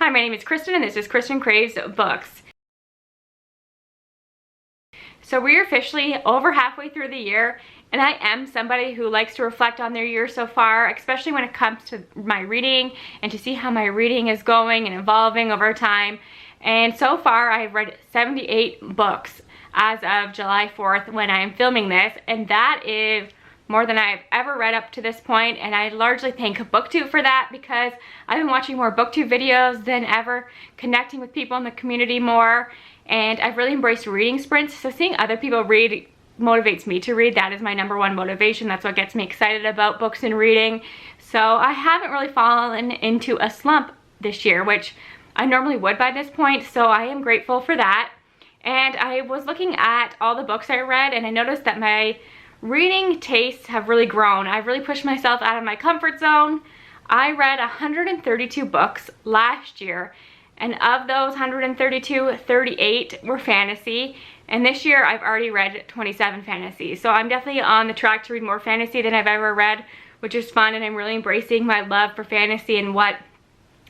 Hi, my name is Kristin and this is Kristin Kraves Books. So we're officially over halfway through the year, and I am somebody who likes to reflect on their year so far, especially when it comes to my reading and to see how my reading is going and evolving over time. And so far I've read 78 books as of July 4th when I am filming this, and that is more than I've ever read up to this point, and I largely thank BookTube for that because I've been watching more BookTube videos than ever, connecting with people in the community more, and I've really embraced reading sprints. So seeing other people read motivates me to read. That is my #1 motivation. That's what gets me excited about books and reading. So I haven't really fallen into a slump this year, which I normally would by this point, so I am grateful for that. And I was looking at all the books I read, and I noticed that my reading tastes have really grown. I've really pushed myself out of my comfort zone. I read 132 books last year, and of those 132, 38 were fantasy, and this year I've already read 27 fantasy. So I'm definitely on the track to read more fantasy than I've ever read, which is fun, and I'm really embracing my love for fantasy and what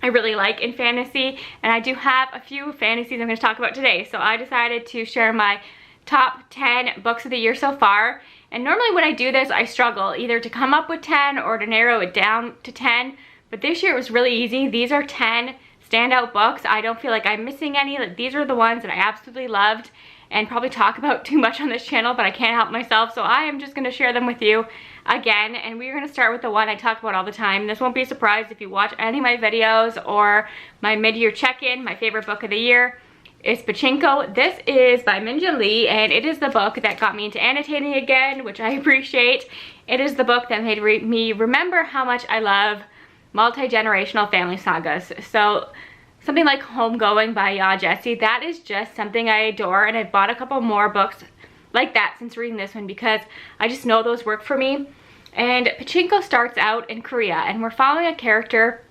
I really like in fantasy. And I do have a few fantasies I'm going to talk about today, so I decided to share my top 10 books of the year so far. And normally when I do this, I struggle either to come up with 10 or to narrow it down to 10. But this year it was really easy. These are 10 standout books. I don't feel like I'm missing any. Like, these are the ones that I absolutely loved and probably talk about too much on this channel, but I can't help myself. So I am just going to share them with you again. And we're going to start with the one I talk about all the time. This won't be a surprise if you watch any of my videos or my mid-year check-in. My favorite book of the year is Pachinko. This is by Min-Jin Lee, and it is the book that got me into annotating again, which I appreciate. It is the book that made me remember how much I love multi-generational family sagas. So something like Homegoing by Ya Jessie, that is just something I adore, and I've bought a couple more books like that since reading this one because I just know those work for me. And Pachinko starts out in Korea, and we're following a character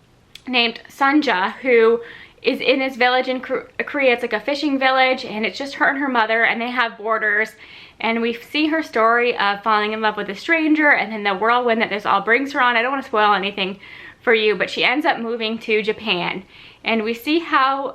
named Sanja who is in this village in Korea. It's like a fishing village, and it's just her and her mother, and they have boarders. And we see her story of falling in love with a stranger and then the whirlwind that this all brings her on. I don't want to spoil anything for you, but she ends up moving to Japan. And we see how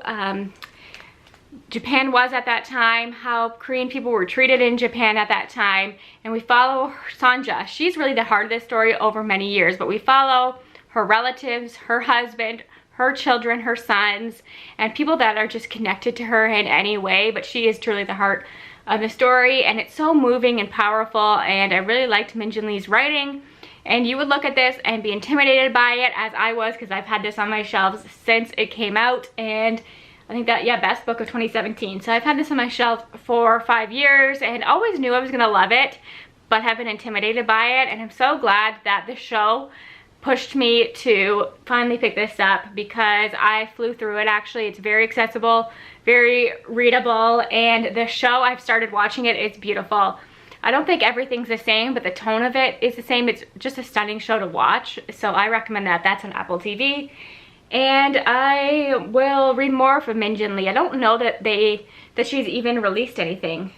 Japan was at that time, how Korean people were treated in Japan at that time. And we follow Sanja. She's really the heart of this story over many years, but we follow her relatives, her husband, her children, her sons, and people that are just connected to her in any way. But she is truly the heart of the story, and it's so moving and powerful, and I really liked Min-Jin Lee's writing. And you would look at this and be intimidated by it, as I was, because I've had this on my shelves since it came out, and I think that, yeah, best book of 2017. So I've had this on my shelf for 5 years and always knew I was gonna love it, but have been intimidated by it. And I'm so glad that the show pushed me to finally pick this up because I flew through it. Actually, it's very accessible, very readable, and the show, I've started watching it, it's beautiful. I don't think everything's the same, but the tone of it is the same. It's just a stunning show to watch, so I recommend that. That's on Apple TV. And I will read more from Min-Jin Lee. I don't know that she's even released anything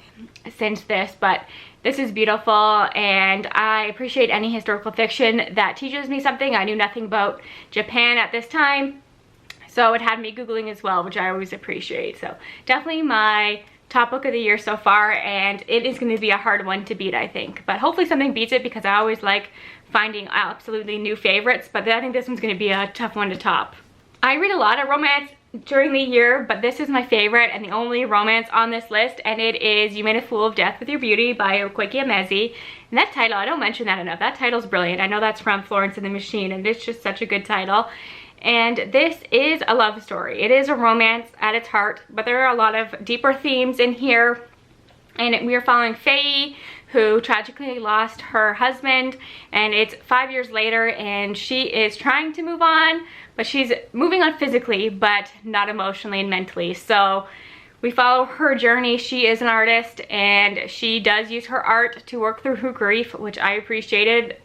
since this, but this is beautiful, and I appreciate any historical fiction that teaches me something. I knew nothing about Japan at this time, so it had me Googling as well, which I always appreciate. So definitely my top book of the year so far, and it is going to be a hard one to beat, I think. But hopefully something beats it, because I always like finding absolutely new favorites, but I think this one's going to be a tough one to top. I read a lot of romance during the year, but this is my favorite and the only romance on this list, and it is You Made a Fool of Death with Your Beauty by Okweki Emezi. And that title, I don't mention that enough. That title's brilliant. I know that's from Florence and the Machine, and it's just such a good title. And this is a love story. It is a romance at its heart, but there are a lot of deeper themes in here. And we are following Faye, who tragically lost her husband, and it's 5 years later, and she is trying to move on, but she's moving on physically, but not emotionally and mentally. So we follow her journey. She is an artist, and she does use her art to work through her grief, which I appreciated.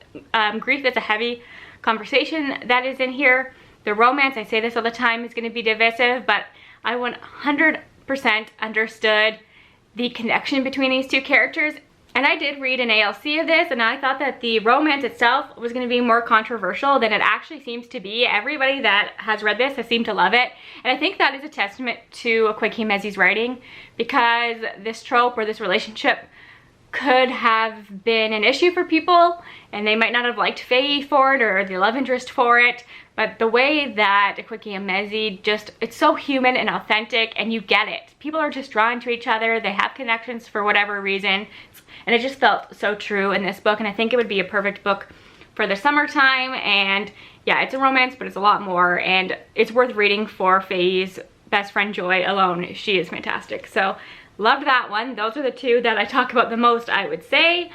Grief is a heavy conversation that is in here. The romance, I say this all the time, is going to be divisive, but I 100% understood the connection between these two characters, And I did read an ALC of this, and I thought that the romance itself was going to be more controversial than it actually seems to be. Everybody that has read this has seemed to love it, and I think that is a testament to Akwaeke Emezi's writing, because this trope or this relationship could have been an issue for people, and they might not have liked Faye for it or the love interest for it, but the way that Akwaeke Emezi just, it's so human and authentic, and you get it. People are just drawn to each other, they have connections for whatever reason, and it just felt so true in this book, and I think it would be a perfect book for the summertime. And yeah, it's a romance, but it's a lot more, and it's worth reading for Faye's best friend Joy alone. She is fantastic. So loved that one. Those are the two that I talk about the most, I would say.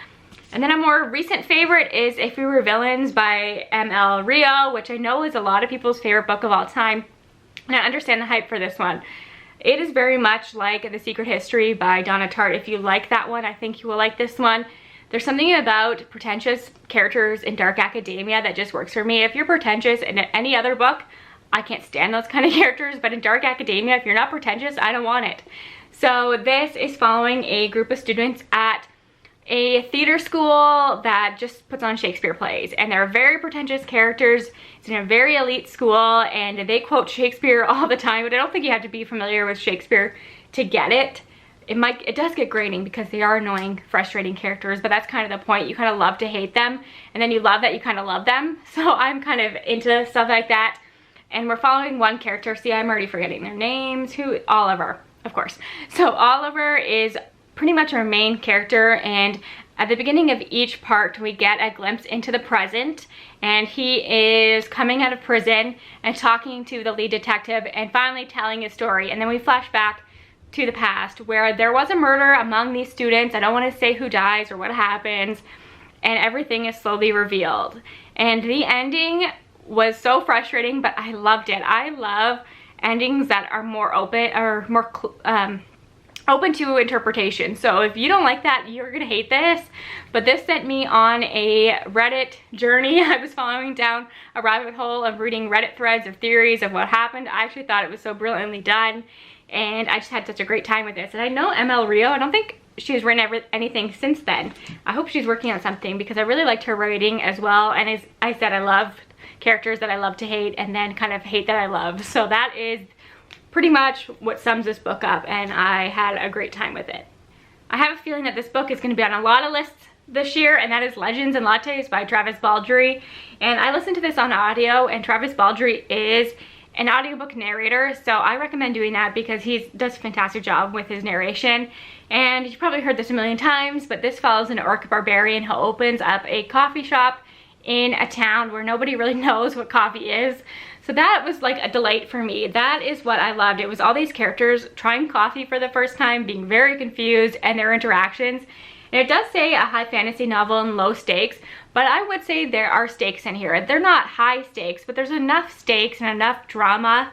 And then a more recent favorite is If We Were Villains by M.L. Rio, which I know is a lot of people's favorite book of all time, and I understand the hype for this one. It is very much like The Secret History by Donna Tartt. If you like that one, I think you will like this one. There's something about pretentious characters in dark academia that just works for me. If you're pretentious in any other book, I can't stand those kind of characters, but in dark academia, if you're not pretentious, I don't want it. So this is following a group of students at a theater school that just puts on Shakespeare plays, and they're very pretentious characters. It's in a very elite school, and they quote Shakespeare all the time, but I don't think you have to be familiar with Shakespeare to get it. It does get grating because they are annoying, frustrating characters, but that's kind of the point. You kind of love to hate them, and then you love that you kind of love them. So I'm kind of into stuff like that, and we're following one character. See, I'm already forgetting their names. Oliver, of course. So Oliver is pretty much our main character, and at the beginning of each part we get a glimpse into the present, and he is coming out of prison and talking to the lead detective and finally telling his story. And then we flash back to the past where there was a murder among these students. I don't want to say who dies or what happens, and everything is slowly revealed. And the ending was so frustrating, but I loved it. I love endings that are more open, or more open to interpretation. So if you don't like that, you're gonna hate this. But this sent me on a Reddit journey. I was following down a rabbit hole of reading Reddit threads of theories of what happened. I actually thought it was so brilliantly done, and I just had such a great time with this. And I know ML Rio, I don't think she's written anything since then. I hope she's working on something, because I really liked her writing as well. And as I said, I love characters that I love to hate, and then kind of hate that I love. So that is pretty much what sums this book up, and I had a great time with it. I have a feeling that this book is going to be on a lot of lists this year, and that is Legends and Lattes by Travis Baldree. And I listened to this on audio, and Travis Baldree is an audiobook narrator, so I recommend doing that because he does a fantastic job with his narration. And you've probably heard this a million times, but this follows an orc barbarian who opens up a coffee shop in a town where nobody really knows what coffee is. So that was like a delight for me. That is what I loved. It was all these characters trying coffee for the first time, being very confused, and their interactions. And it does say a high fantasy novel and low stakes, but I would say there are stakes in here. They're not high stakes, but there's enough stakes and enough drama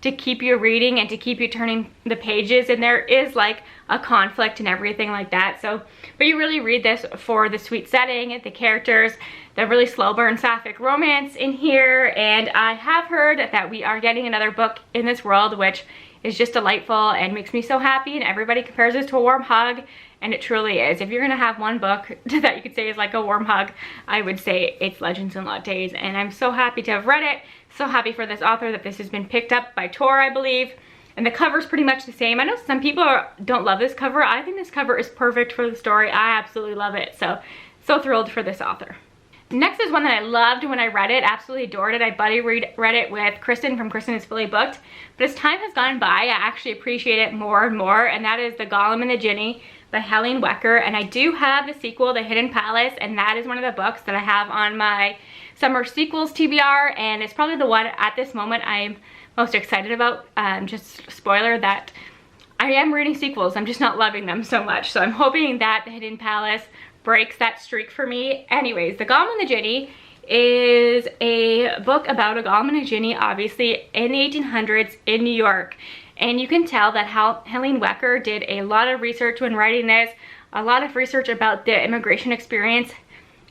to keep you reading and to keep you turning the pages, and there is like a conflict and everything like that. So, but you really read this for the sweet setting, the characters, the really slow burn sapphic romance in here. And I have heard that we are getting another book in this world, which is just delightful and makes me so happy, and everybody compares this to a warm hug, and it truly is. If you're gonna have one book that you could say is like a warm hug, I would say it's Legends and Lattes, and I'm so happy to have read it. So happy for this author that this has been picked up by Tor, I believe. And the cover's pretty much the same. I know some people don't love this cover. I think this cover is perfect for the story. I absolutely love it. So thrilled for this author. Next is one that I loved when I read it, absolutely adored it. I buddy read it with Kristin from Kristin is Fully Booked. But as time has gone by, I actually appreciate it more and more, and that is The Gollum and the Ginny by Helene Wecker. And I do have the sequel, The Hidden Palace, and that is one of the books that I have on my summer sequels TBR, and it's probably the one at this moment I'm most excited about. Just spoiler that I am reading sequels, I'm just not loving them so much. So I'm hoping that The Hidden Palace breaks that streak for me. Anyways, The Gollum and the Ginny is a book about a Gollum and a Ginny, obviously in the 1800s in New York. And you can tell that Helene Wecker did a lot of research when writing this, a lot of research about the immigration experience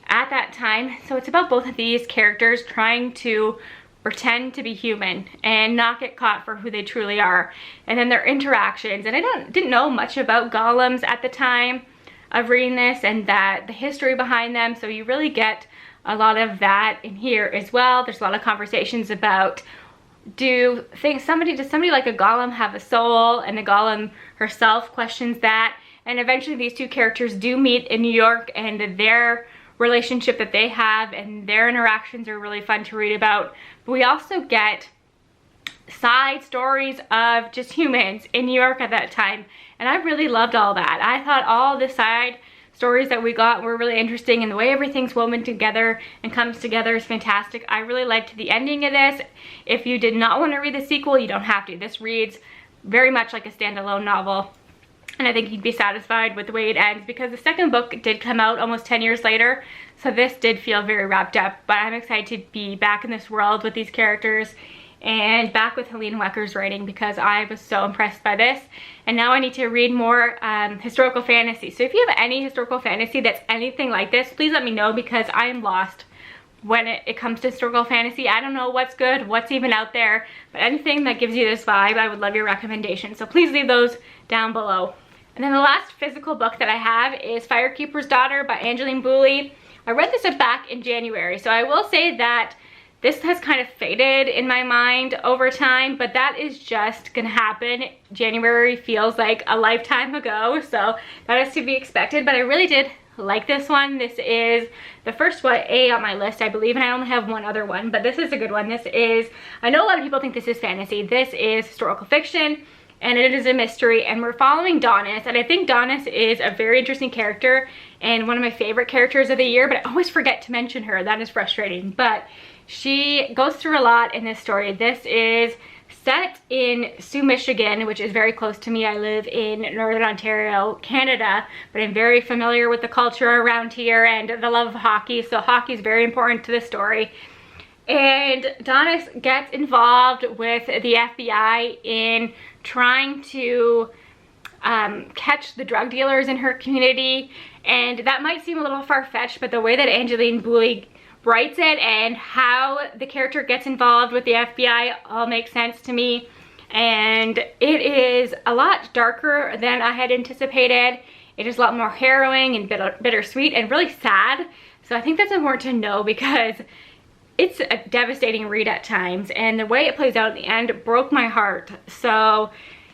at that time. So it's about both of these characters trying to pretend to be human and not get caught for who they truly are, and then their interactions. And I didn't know much about golems at the time. of reading this and that the history behind them. So you really get a lot of that in here as well. There's a lot of conversations about does somebody like a Gollum have a soul, and the Gollum herself questions that. And eventually these two characters do meet in New York, and their relationship that they have and their interactions are really fun to read about. But we also get side stories of just humans in New York at that time, and I really loved all that. I thought all the side stories that we got were really interesting, and the way everything's woven together and comes together is fantastic. I really liked the ending of this. If you did not want to read the sequel, you don't have to. This reads very much like a standalone novel, and I think you'd be satisfied with the way it ends, because the second book did come out almost 10 years later, so this did feel very wrapped up. But I'm excited to be back in this world with these characters and back with Helene Wecker's writing, because I was so impressed by this. And now I need to read more historical fantasy. So if you have any historical fantasy that's anything like this, please let me know, because I am lost when it comes to historical fantasy. I don't know what's good, what's even out there, but anything that gives you this vibe, I would love your recommendation. So please leave those down below. And then the last physical book that I have is Firekeepers Daughter by Angeline Boulley. I read this back in January, so I will say that this has kind of faded in my mind over time, but that is just gonna happen. January feels like a lifetime ago, so that is to be expected, but I really did like this one. This is the first YA on my list, I believe, and I only have one other one, but this is a good one. This is, I know a lot of people think this is fantasy. This is historical fiction, and it is a mystery, and we're following Donis, and I think Donis is a very interesting character and one of my favorite characters of the year, but I always forget to mention her. That is frustrating, but she goes through a lot in this story. This is set in Sioux, Michigan, which is very close to me. I live in Northern Ontario, Canada, but I'm very familiar with the culture around here and the love of hockey, so hockey is very important to this story. And Donis gets involved with the FBI in trying to catch the drug dealers in her community, and that might seem a little far-fetched, but the way that Angeline Boulley writes it and how the character gets involved with the FBI all makes sense to me, and it is a lot darker than I had anticipated. It is a lot more harrowing and bittersweet and really sad, so I think that's important to know, because it's a devastating read at times, and the way it plays out at the end broke my heart. So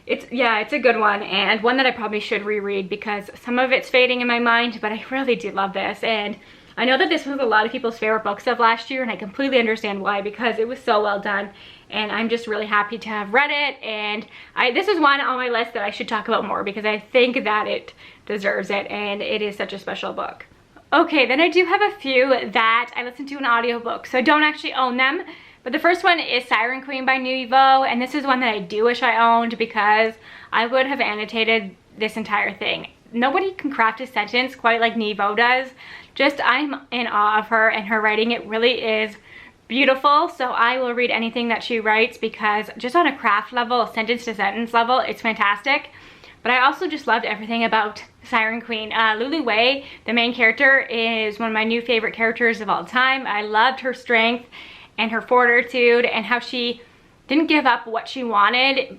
it's a good one, and one that I probably should reread, because some of it's fading in my mind, but I really do love this. And I know that this was a lot of people's favorite books of last year, and I completely understand why, because it was so well done, and I'm just really happy to have read it. And this is one on my list that I should talk about more, because I think that it deserves it, and it is such a special book. Okay, then I do have a few that I listened to in audiobook, so I don't actually own them. But the first one is Siren Queen by Nuvo, and this is one that I do wish I owned, because I would have annotated this entire thing. Nobody can craft a sentence quite like Nuvo does. Just, I'm in awe of her and her writing. It really is beautiful, so I will read anything that she writes, because just on a craft level, a sentence to sentence level, it's fantastic. But I also just loved everything about Siren Queen. Lulu Wei, the main character, is one of my new favorite characters of all time. I loved her strength and her fortitude, and how she didn't give up what she wanted,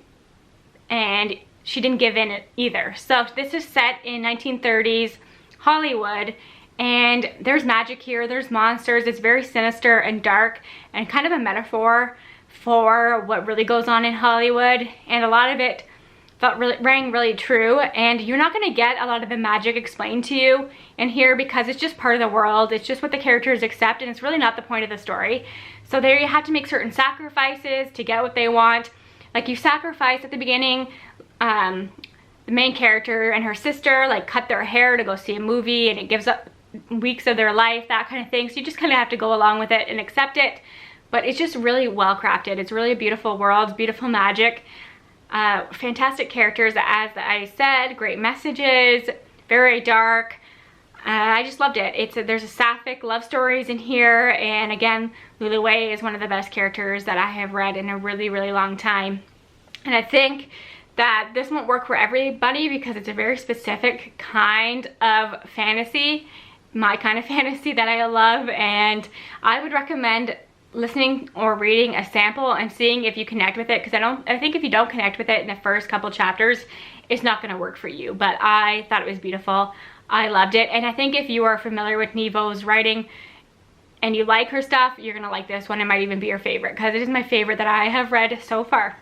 and she didn't give in either. So this is set in 1930s Hollywood, and there's magic here, there's monsters. It's very sinister and dark, and kind of a metaphor for what really goes on in Hollywood, and a lot of it rang really true. And you're not going to get a lot of the magic explained to you in here, because it's just part of the world. It's just what the characters accept, and it's really not the point of the story. So there you have to make certain sacrifices to get what they want. Like, you sacrifice at the beginning, the main character and her sister like cut their hair to go see a movie, and it gives up weeks of their life, that kind of thing. So you just kind of have to go along with it and accept it. But it's just really well crafted. It's really a beautiful world, beautiful magic. Fantastic characters, as I said, great messages, very dark. I just loved it. There's a sapphic love stories in here, and again, Lulu Wei is one of the best characters that I have read in a really, really long time. And I think that this won't work for everybody, because it's a very specific kind of fantasy, my kind of fantasy that I love, and I would recommend listening or reading a sample and seeing if you connect with it, because I think if you don't connect with it in the first couple chapters, it's not going to work for you. But I thought it was beautiful. I loved it. And I think if you are familiar with Nevo's writing and you like her stuff, you're gonna like this one. It might even be your favorite because it is my favorite that I have read so far.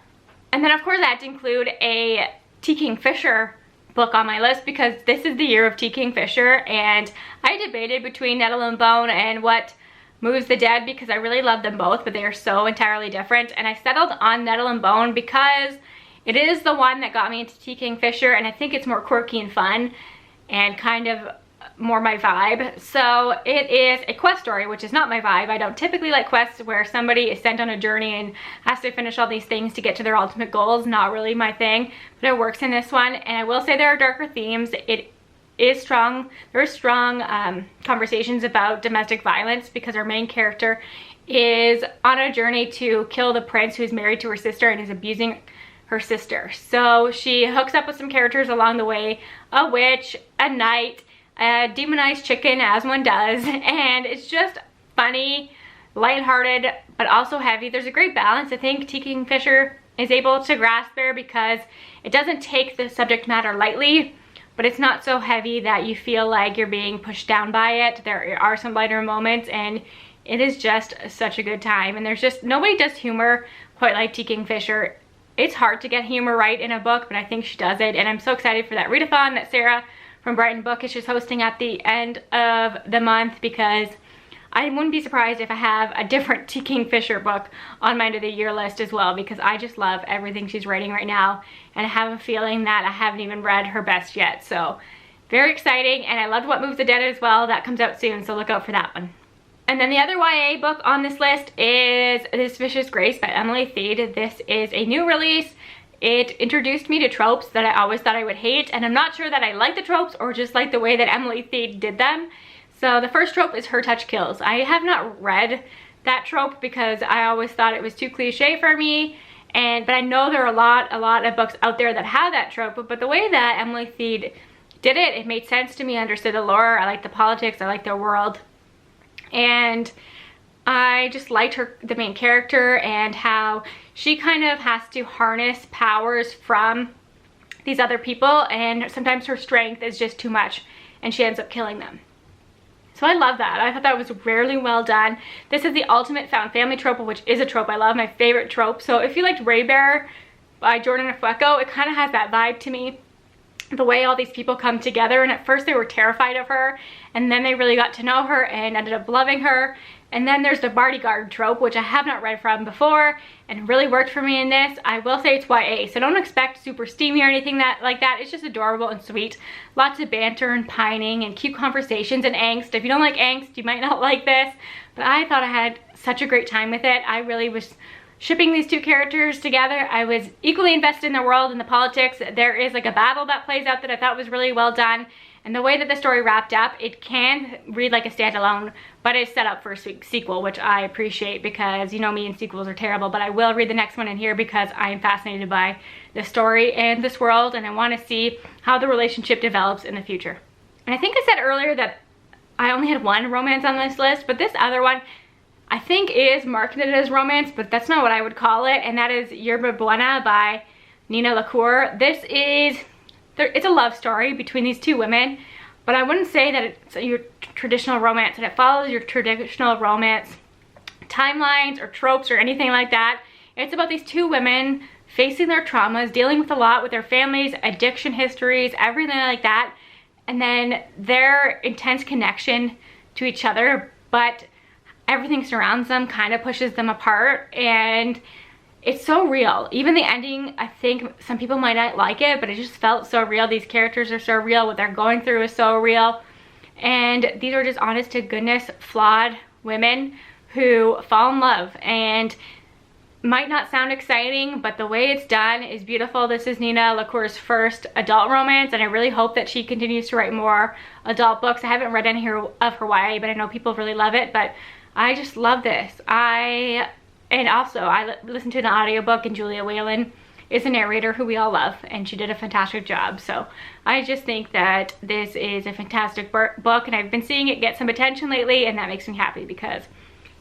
And then of course I had to include a T. Kingfisher book on my list because this is the year of T. Kingfisher, and I debated between Nettle and Bone and What Moves the Dead because I really love them both, but they are so entirely different. And I settled on Nettle and Bone because it is the one that got me into T. Kingfisher, and I think it's more quirky and fun and kind of more my vibe. So it is a quest story, which is not my vibe. I don't typically like quests where somebody is sent on a journey and has to finish all these things to get to their ultimate goals. Not really my thing, but it works in this one. And I will say there are darker themes. It is strong. There are strong conversations about domestic violence because our main character is on a journey to kill the prince who's married to her sister and is abusing her sister. So she hooks up with some characters along the way, a witch, a knight, a demonized chicken, as one does, and it's just funny, lighthearted, but also heavy. There's a great balance. I think T. Kingfisher is able to grasp there because it doesn't take the subject matter lightly, but it's not so heavy that you feel like you're being pushed down by it. There are some lighter moments, and it is just such a good time. And there's just, nobody does humor quite like T. Kingfisher. It's hard to get humor right in a book, but I think she does it, and I'm so excited for that readathon that Sarah from Brighton Bookish is hosting at the end of the month, because I wouldn't be surprised if I have a different T. Kingfisher book on my end of the year list as well, because I just love everything she's writing right now, and I have a feeling that I haven't even read her best yet. So very exciting, and I loved What Moves the Dead as well. That comes out soon, so look out for that one. And then the other YA book on this list is This Vicious Grace by Emily Thied. This is a new release. It introduced me to tropes that I always thought I would hate, and I'm not sure that I like the tropes or just like the way that Emily Thied did them. So the first trope is Her Touch Kills. I have not read that trope because I always thought it was too cliche for me, but I know there are a lot of books out there that have that trope, but the way that Emily Thied did it, it made sense to me. I understood the lore, I liked the politics, I liked their world, and I just liked the main character and how she kind of has to harness powers from these other people, and sometimes her strength is just too much and she ends up killing them. So I love that. I thought that was really well done. This is the ultimate found family trope, which is a trope I love, my favorite trope. So if you liked Raybearer by Jordan Afueko, it kind of has that vibe to me. The way all these people come together, and at first they were terrified of her, and then they really got to know her and ended up loving her. And then there's the bodyguard trope, which I have not read from before and really worked for me in this. I will say it's YA, so don't expect super steamy or anything like that. It's just adorable and sweet. Lots of banter and pining and cute conversations and angst. If you don't like angst, you might not like this, but I thought I had such a great time with it. I really was shipping these two characters together. I was equally invested in the world and the politics. There is like a battle that plays out that I thought was really well done. And the way that the story wrapped up, it can read like a standalone, but it's set up for a sequel, which I appreciate because you know me and sequels are terrible, but I will read the next one in here because I am fascinated by the story and this world, and I want to see how the relationship develops in the future. And I think I said earlier that I only had one romance on this list, but this other one I think is marketed as romance, but that's not what I would call it, and that is Yerba Buena by Nina LaCour. This is, it's a love story between these two women, but I wouldn't say that it's your traditional romance, and it follows your traditional romance timelines or tropes or anything like that. It's about these two women facing their traumas, dealing with a lot with their families, addiction histories, everything like that, and then their intense connection to each other, but everything surrounds them kind of pushes them apart, and it's so real. Even the ending, I think some people might not like it, but it just felt so real. These characters are so real. What they're going through is so real. And these are just honest to goodness, flawed women who fall in love. And might not sound exciting, but the way it's done is beautiful. This is Nina LaCour's first adult romance, and I really hope that she continues to write more adult books. I haven't read any of her YA, but I know people really love it. But I just love this. And also, I listened to an audiobook, and Julia Whalen is a narrator who we all love, and she did a fantastic job. So I just think that this is a fantastic book, and I've been seeing it get some attention lately, and that makes me happy because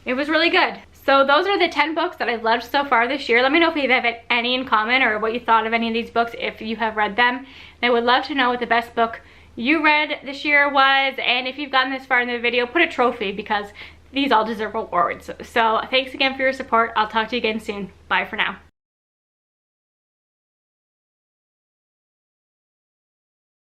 it was really good. So those are the 10 books that I've loved so far this year. Let me know if you have any in common or what you thought of any of these books if you have read them. And I would love to know what the best book you read this year was, and if you've gotten this far in the video, put a trophy because these all deserve awards. So thanks again for your support. I'll talk to you again soon. Bye for now.